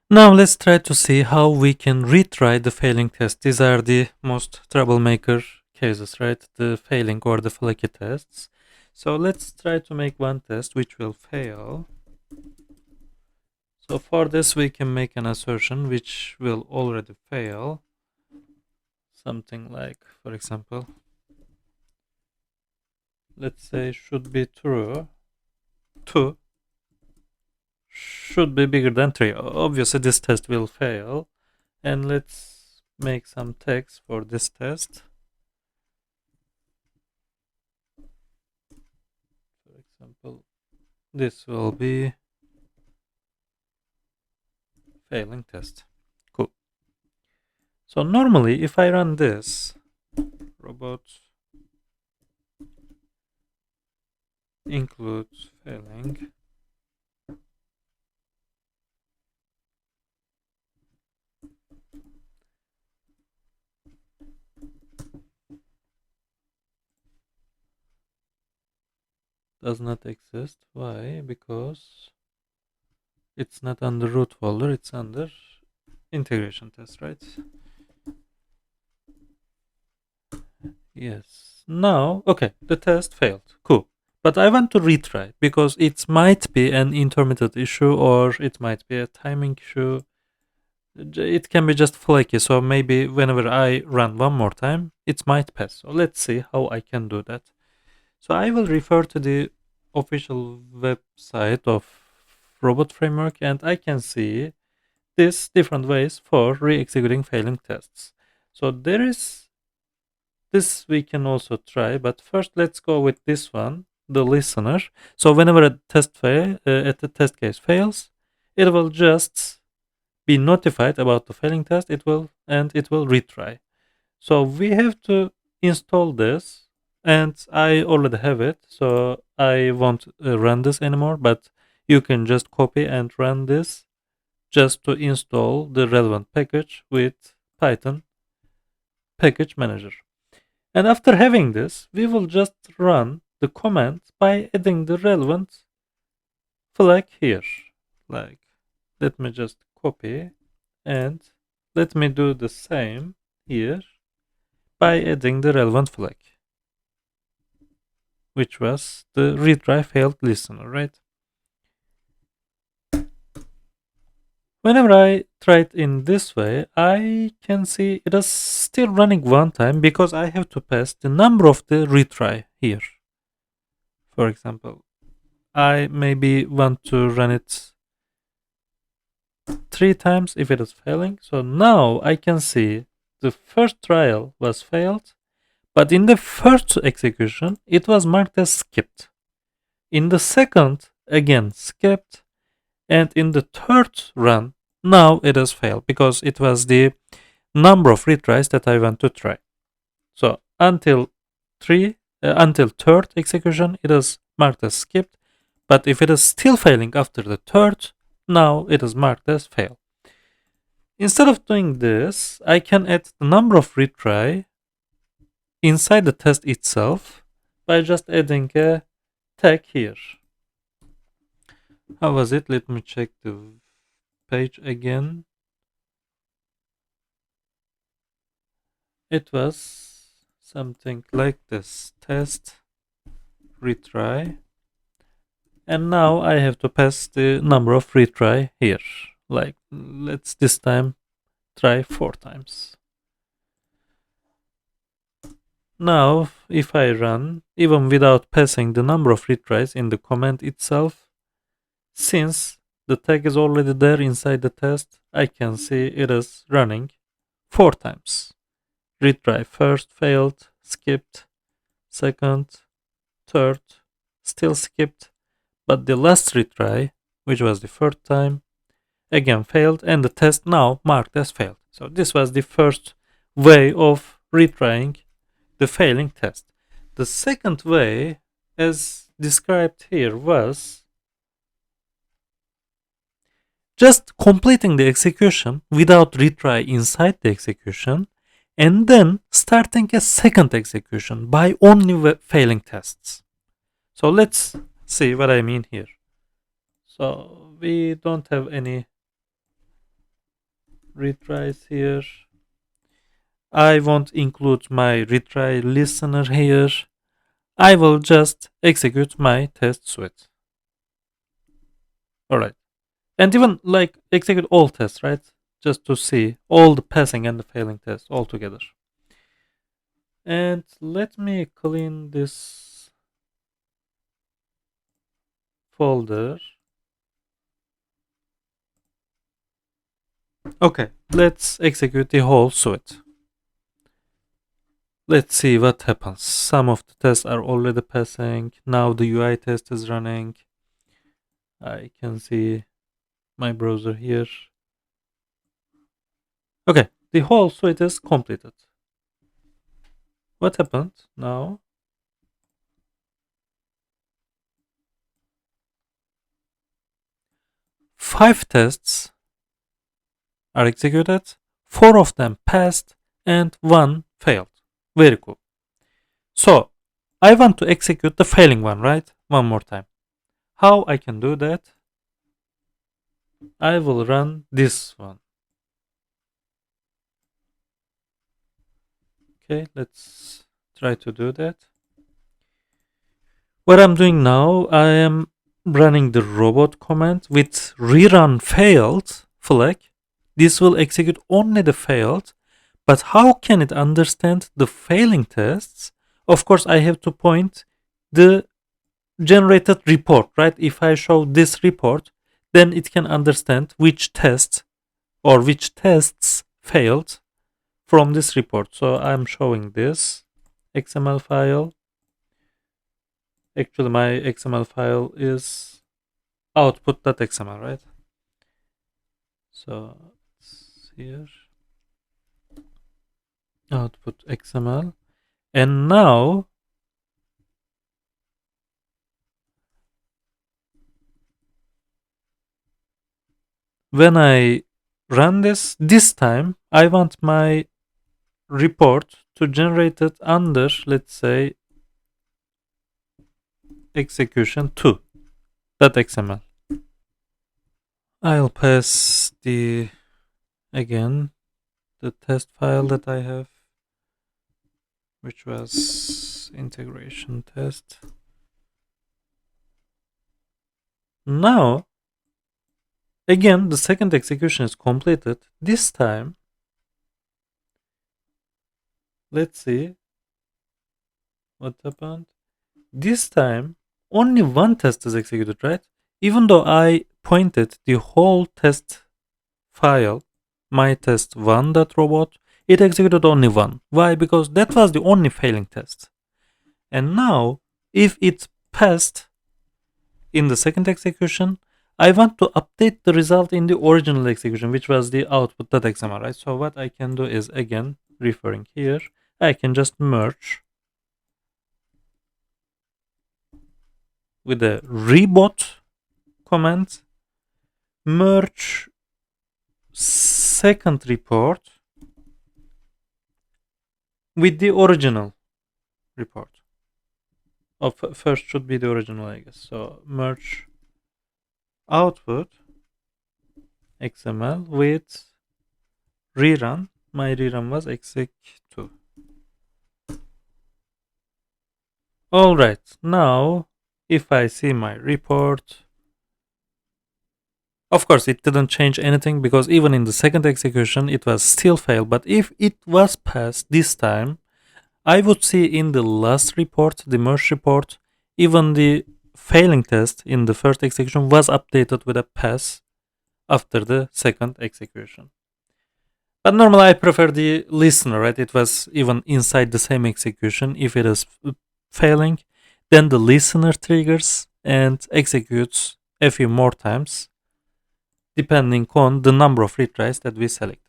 Now let's try to see how we can retry the failing test. These are the most troublemaker cases, right? The failing or the flaky tests. So let's try to make one test which will fail. So for this we can make an assertion which will already fail. Something like, for example, let's say should be true. 2 should be bigger than 3. Obviously this test will fail. And let's make some text for this test. For example, this will be failing test. Cool. So normally if I run this robot includes failing, does not exist. Why? Because it's not under root folder, it's under integration test, right? Yes. Now, okay, the test failed. Cool. But I want to retry because it might be an intermittent issue or it might be a timing issue. It can be just flaky. So maybe whenever I run one more time, it might pass. So let's see how I can do that. So I will refer to the official website of Robot Framework and I can see these different ways for re-executing failing tests. So there is this we can also try, but first let's go with this one, the listener. So whenever a test case fails, it will just be notified about the failing test. It will retry. So we have to install this, and I already have it, so I won't run this anymore. But you can just copy and run this just to install the relevant package with Python package manager. And after having this, we will just run the command by adding the relevant flag here. Like, let me just copy and let me do the same here by adding the relevant flag, which was the retry failed listener, right? Whenever I try it in this way, I can see it is still running one time because I have to pass the number of the retry here. For example, I maybe want to run it 3 times if it is failing. So now I can see the first trial was failed, but in the first execution, it was marked as skipped. In the second, again skipped. And in the third run, now it has failed because it was the number of retries that I want to try. So until third execution, it is marked as skipped. But if it is still failing after the third, now it is marked as fail. Instead of doing this, I can add the number of retry inside the test itself by just adding a tag here. How was it? Let me check the page again. It was something like this: test, retry, and now I have to pass the number of retry here. Like, let's this time try 4 times. Now, if I run, even without passing the number of retries in the command itself, since the tag is already there inside the test, I can see it is running 4 times. Retry first failed, skipped, second, third, still skipped, but the last retry, which was the third time, again failed, and the test now marked as failed. So this was the first way of retrying the failing test. The second way, as described here, was just completing the execution without retry inside the execution, and then starting a second execution by only failing tests. So let's see what I mean here. So we don't have any retries here. I won't include my retry listener here. I will just execute my test suite. Alright. And even like execute all tests, right? Just to see all the passing and the failing tests all together. And let me clean this folder. Okay, let's execute the whole suite. Let's see what happens. Some of the tests are already passing. Now the UI test is running. I can see my browser here. Okay, the whole suite is completed. What happened now? Five tests are executed, 4 of them passed, and 1 failed. Very cool. So, I want to execute the failing one, right? One more time. How I can do that? I will run this one. Okay, let's try to do that. What I'm doing now, I am running the robot command with rerun failed flag. This will execute only the failed, but how can it understand the failing tests? Of course, I have to point the generated report, right? If I show this report, then it can understand which test or which tests failed from this report. So I'm showing this XML file. Actually, my XML file is output.xml, right? So it's here, output XML. And now when I run this time, I want my report to generate it under, let's say, execution2.xml. I'll pass again the test file that I have, which was integration test. Now, again, the second execution is completed. This time, let's see what happened. This time, only one test is executed, right? Even though I pointed the whole test file, my test1.robot, it executed only one. Why? Because that was the only failing test. And now, if it passed in the second execution, I want to update the result in the original execution, which was the output.xml, right? So what I can do is, again, referring here, I can just merge with the rebot command, merge second report with the original report. First should be the original, I guess. So merge output XML with rerun. My rerun was exec2. Alright, now if I see my report, of course it didn't change anything because even in the second execution it was still failed. But if it was passed this time, I would see in the last report, the merge report, even the failing test in the first execution was updated with a pass after the second execution. But normally I prefer the listener, right? It was even inside the same execution. If it is failing, then the listener triggers and executes a few more times depending on the number of retries that we select.